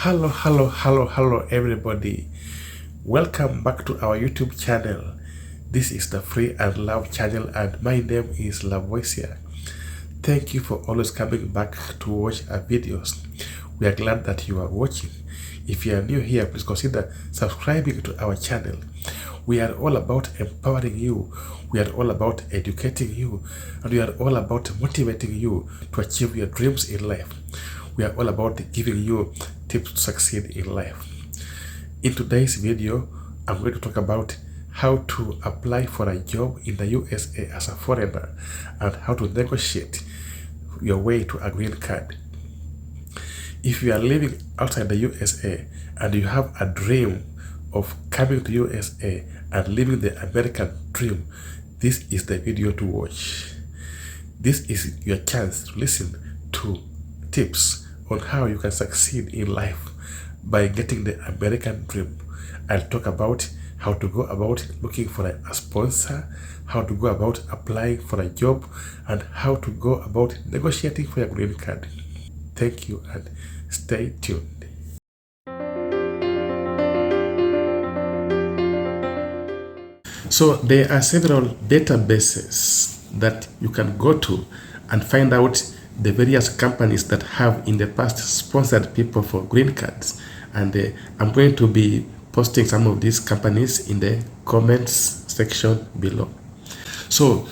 Hello everybody. Welcome back to our YouTube channel. This is the Free and Love channel and my name is Lavoisia. Thank you for always coming back to watch our videos. We are glad that you are watching. If you are new here, please consider subscribing to our channel. We are all about empowering you. We are all about educating you. And we are all about motivating you to achieve your dreams in life. We are all about giving you tips to succeed in life. In today's video, I'm going to talk about how to apply for a job in the USA as a foreigner and how to negotiate your way to a green card. If you are living outside the USA and you have a dream of coming to USA and living the American dream, this is the video to watch. This is your chance to listen to tips on how you can succeed in life by getting the American dream. I'll talk about how to go about looking for a sponsor, how to go about applying for a job, and how to go about negotiating for a green card. Thank you and stay tuned. So there are several databases that you can go to and find out the various companies that have in the past sponsored people for green cards. And I'm going to be posting some of these companies in the comments section below. So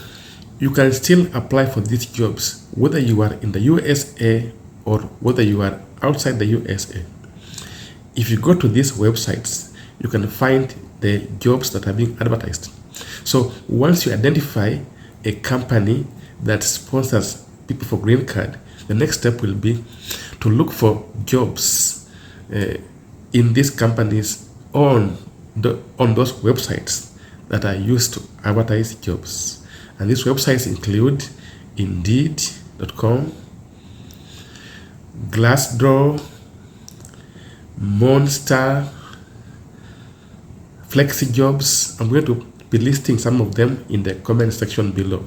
you can still apply for these jobs whether you are in the USA or whether you are outside the USA. If you go to these websites, you can find the jobs that are being advertised. So once you identify a company that sponsors people for green card, the next step will be to look for jobs in these companies on those websites that are used to advertise jobs. And these websites include Indeed.com, Glassdoor, Monster, FlexiJobs. I'm going to be listing some of them in the comment section below.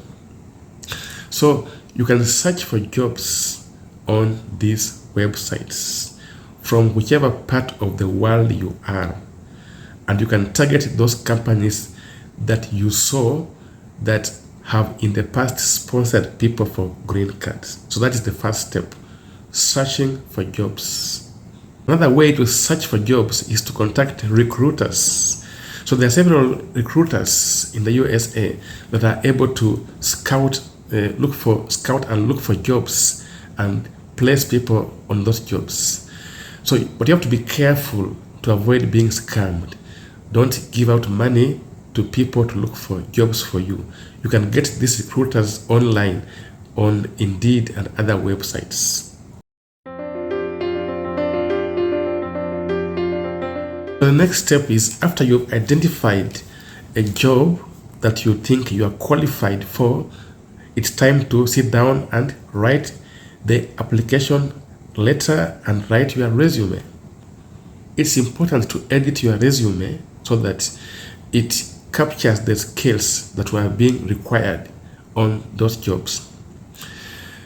So you can search for jobs on these websites from whichever part of the world you are, and you can target those companies that you saw that have in the past sponsored people for green cards. So that is the first step, searching for jobs. Another way to search for jobs is to contact recruiters. So there are several recruiters in the USA that are able to scout and look for jobs and place people on those jobs. So, but you have to be careful to avoid being scammed. Don't give out money to people to look for jobs for you. You can get these recruiters online on Indeed and other websites. The next step is, after you've identified a job that you think you are qualified for, it's time to sit down and write the application letter and write your resume. It's important to edit your resume so that it captures the skills that were being required on those jobs.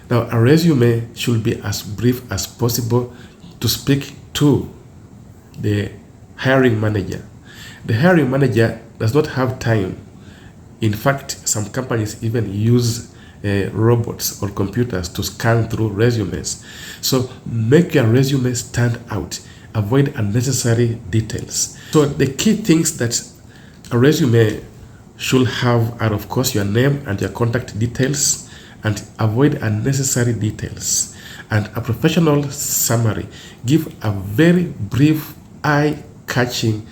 Now, a resume should be as brief as possible to speak to the hiring manager. The hiring manager does not have time. In fact, some companies even use robots or computers to scan through resumes. So make your resume stand out. Avoid unnecessary details. So the key things that a resume should have are, of course, your name and your contact details, and avoid unnecessary details. And a professional summary. Give a very brief, eye-catching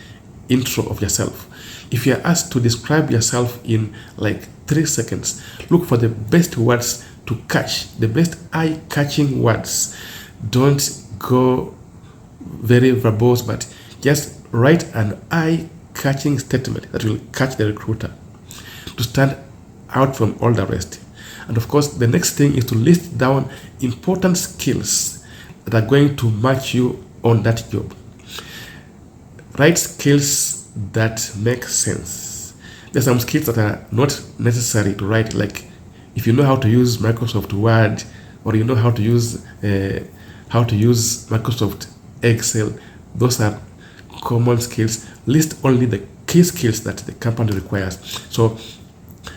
intro of yourself. If you are asked to describe yourself in like 3 seconds, look for the best words to catch, the best eye-catching words. Don't go very verbose, but just write an eye-catching statement that will catch the recruiter to stand out from all the rest. And of course, the next thing is to list down important skills that are going to match you on that job. Write skills that make sense. There's some skills that are not necessary to write, like if you know how to use Microsoft Word, or you know how to use Microsoft Excel. Those are common skills. List only the key skills that the company requires. So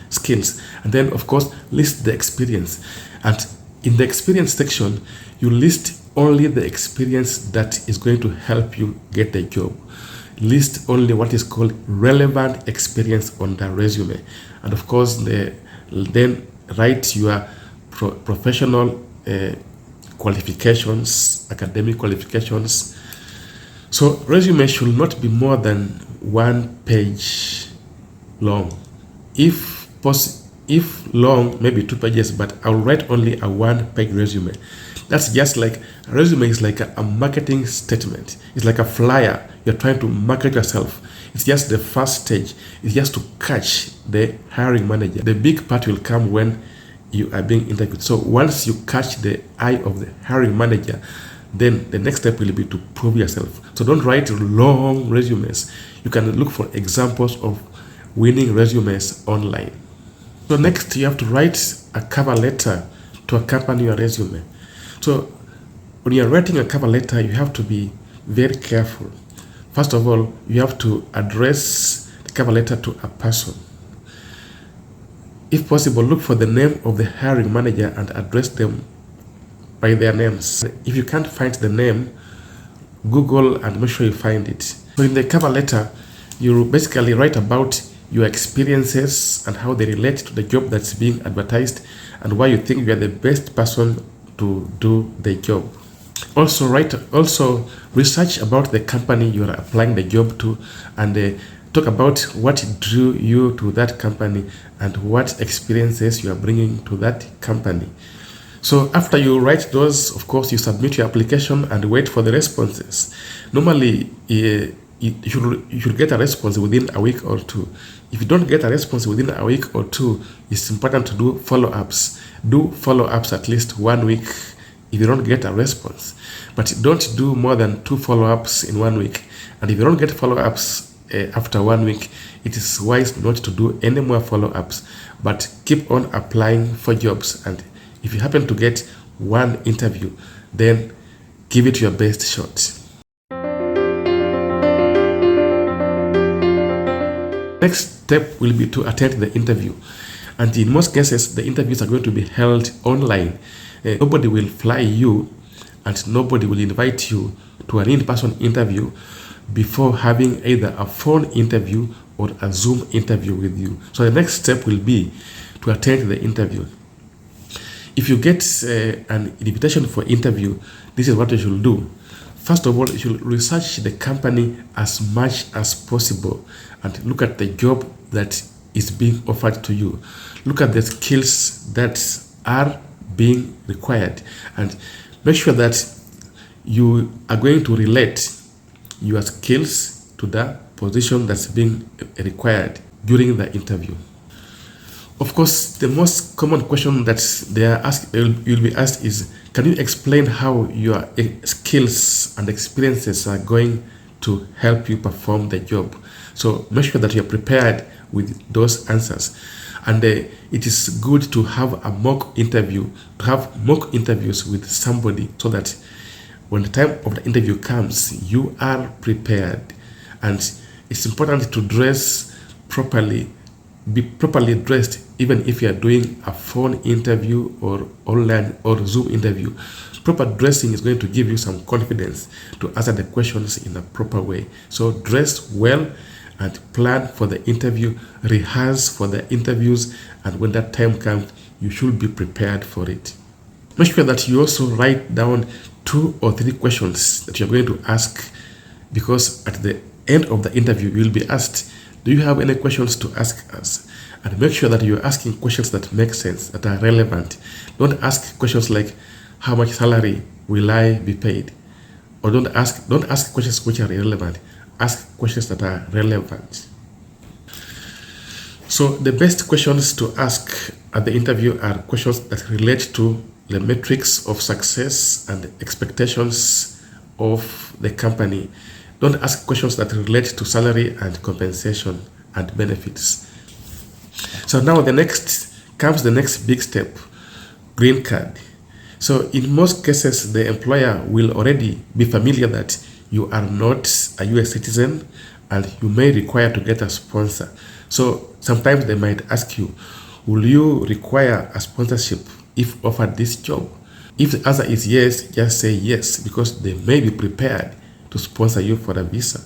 skills, and then of course list the experience, and in the experience section you list only the experience that is going to help you get the job. List only what is called relevant experience on the resume, and of course then write your professional qualifications, academic qualifications. So resume should not be more than 1 page long. If long, maybe 2 pages, but I'll write only a 1 page resume. That's just like a resume is like a marketing statement. It's like a flyer. You're trying to market yourself. It's just the first stage. It's just to catch the hiring manager. The big part will come when you are being interviewed. So once you catch the eye of the hiring manager, then the next step will be to prove yourself. So don't write long resumes. You can look for examples of winning resumes online. So next, you have to write a cover letter to accompany your resume. So when you're writing a cover letter, you have to be very careful. First of all, you have to address the cover letter to a person. If possible, look for the name of the hiring manager and address them by their names. If you can't find the name, Google and make sure you find it. So in the cover letter, you basically write about your experiences and how they relate to the job that's being advertised, and why you think you are the best person to do the job. Also research about the company you are applying the job to, and talk about what drew you to that company and what experiences you are bringing to that company. So after you write those, of course, you submit your application and wait for the responses. Normally, you should get a response within a week or two. If you don't get a response within a week or two, it's important to do follow-ups. Do follow-ups at least 1 week if you don't get a response. But don't do more than 2 follow-ups in 1 week. And if you don't get follow-ups after 1 week, it is wise not to do any more follow-ups, but keep on applying for jobs. And if you happen to get one interview, then give it your best shot. Next step will be to attend the interview. And in most cases, the interviews are going to be held online. Nobody will fly you, and nobody will invite you to an in-person interview before having either a phone interview or a Zoom interview with you. So the next step will be to attend the interview. If you get an invitation for interview, this is what you should do. First of all, you should research the company as much as possible and look at the job that is being offered to you. Look at the skills that are being required, and make sure that you are going to relate your skills to the position that's being required during the interview. Of course, the most common question that you'll be asked is, can you explain how your skills and experiences are going to help you perform the job? So make sure that you're prepared with those answers. And it is good to have a mock interview, to have mock interviews with somebody, so that when the time of the interview comes, you are prepared. And it's important to dress properly, be properly dressed, even if you are doing a phone interview or online or Zoom interview. Proper dressing is going to give you some confidence to answer the questions in a proper way. So dress well and plan for the interview, rehearse for the interviews, and when that time comes, you should be prepared for it. Make sure that you also write down 2 or 3 questions that you're going to ask, because at the end of the interview, you'll be asked, do you have any questions to ask us? And make sure that you're asking questions that make sense, that are relevant. Don't ask questions like, how much salary will I be paid? Or don't ask questions which are irrelevant. Ask questions that are relevant. So the best questions to ask at the interview are questions that relate to the metrics of success and expectations of the company. Don't ask questions that relate to salary and compensation and benefits. So now the next big step, green card. So in most cases, the employer will already be familiar that you are not a US citizen and you may require to get a sponsor. So sometimes they might ask you, will you require a sponsorship if offered this job? If the answer is yes, just say yes, because they may be prepared to sponsor you for a visa.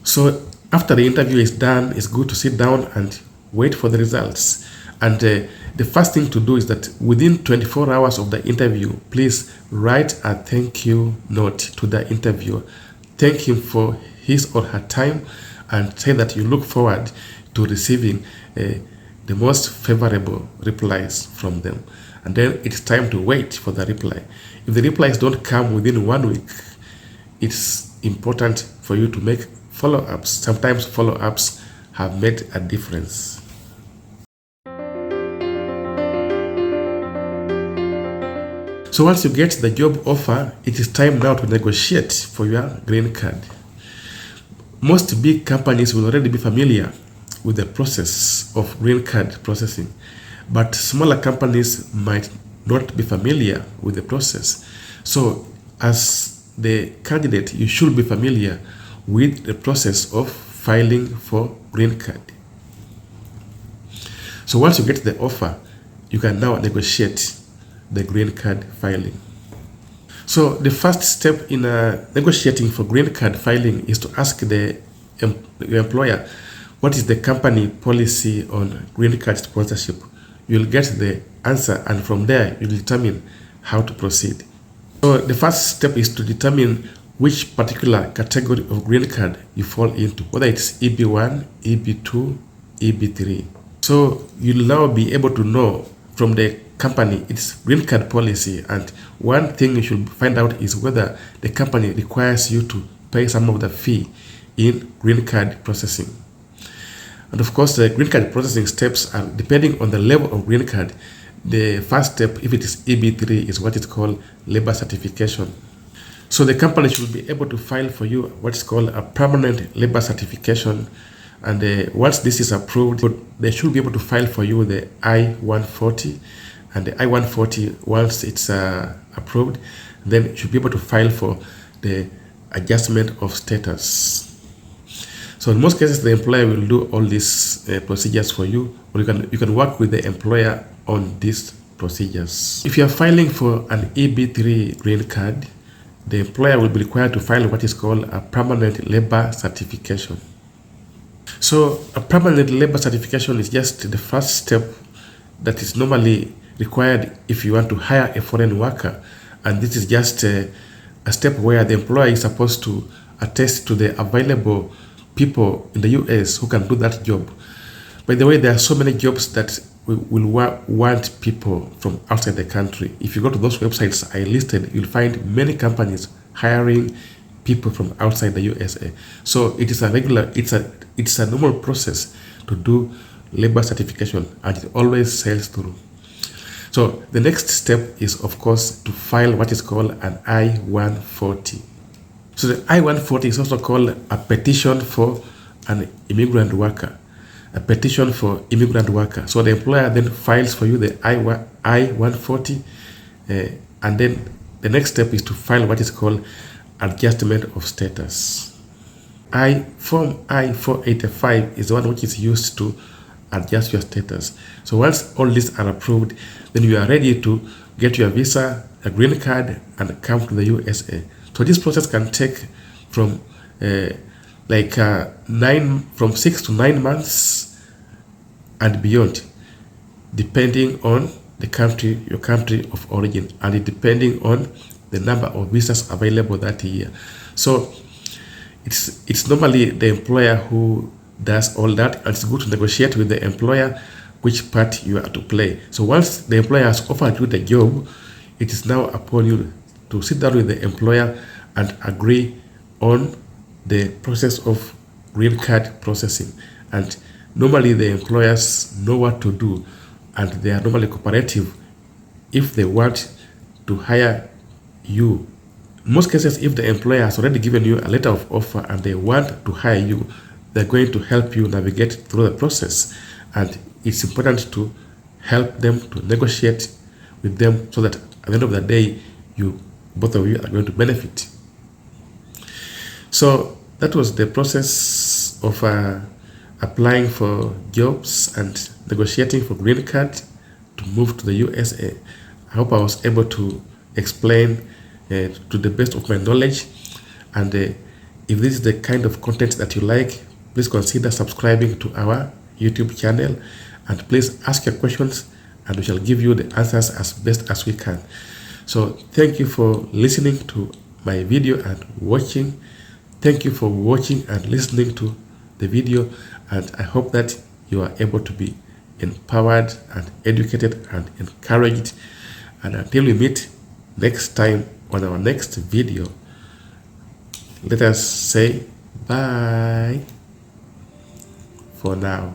So after the interview is done, it's good to sit down and wait for the results. And the first thing to do is that within 24 hours of the interview, please write a thank you note to the interviewer. Thank him for his or her time and say that you look forward to receiving the most favorable replies from them. And then it's time to wait for the reply. If the replies don't come within 1 week, it's important for you to make follow-ups. Sometimes follow-ups have made a difference. So once you get the job offer, it is time now to negotiate for your green card. Most big companies will already be familiar with the process of green card processing, but smaller companies might not be familiar with the process. So as the candidate, you should be familiar with the process of filing for green card. So once you get the offer, you can now negotiate the green card filing. So the first step in negotiating for green card filing is to ask the your employer, what is the company policy on green card sponsorship? You'll get the answer, and from there you'll determine how to proceed. So the first step is to determine which particular category of green card you fall into, whether it's EB1, EB2, EB3. So you'll now be able to know from the company its green card policy, and one thing you should find out is whether the company requires you to pay some of the fee in green card processing. And of course, the green card processing steps are depending on the level of green card. The first step, if it is EB3, is what is called labor certification. So the company should be able to file for you what's called a permanent labor certification. And once this is approved, they should be able to file for you the I-140. And the I-140, once it's approved, then you should be able to file for the adjustment of status. So in most cases, the employer will do all these procedures for you, or you can work with the employer on these procedures. If you are filing for an EB3 green card, the employer will be required to file what is called a permanent labor certification. So a permanent labor certification is just the first step that is normally required if you want to hire a foreign worker, and this is just a step where the employer is supposed to attest to the available people in the US who can do that job. By the way, there are so many jobs that will want people from outside the country. If you go to those websites I listed, you'll find many companies hiring people from outside the USA. So it is it's a normal process to do labor certification, and it always sails through. So the next step is, of course, to file what is called an I-140. So the I-140 is also called a petition for an immigrant worker. A petition for immigrant worker. So the employer then files for you the I-140, and then the next step is to file what is called adjustment of status. Form I-485 is the one which is used to adjust your status. So once all these are approved, then you are ready to get your visa, a green card, and come to the USA. So this process can take from 6 to 9 months and beyond, depending on the country, your country of origin, and depending on the number of visas available that year. So it's normally the employer who does all that, and it's good to negotiate with the employer which part you are to play. So once the employer has offered you the job, it is now upon you to sit down with the employer and agree on the process of green card processing. And normally the employers know what to do, and they are normally cooperative if they want to hire you. In most cases, if the employer has already given you a letter of offer and they want to hire you, they're going to help you navigate through the process. And it's important to help them to negotiate with them, so that at the end of the day, both of you are going to benefit. So that was the process of applying for jobs and negotiating for green card to move to the USA. I hope I was able to explain to the best of my knowledge. And if this is the kind of content that you like, please consider subscribing to our YouTube channel, and please ask your questions and we shall give you the answers as best as we can. So thank you for listening to my video and watching. Thank you for watching and listening to the video, and I hope that you are able to be empowered and educated and encouraged. And until we meet next time on our next video, let us say bye for now.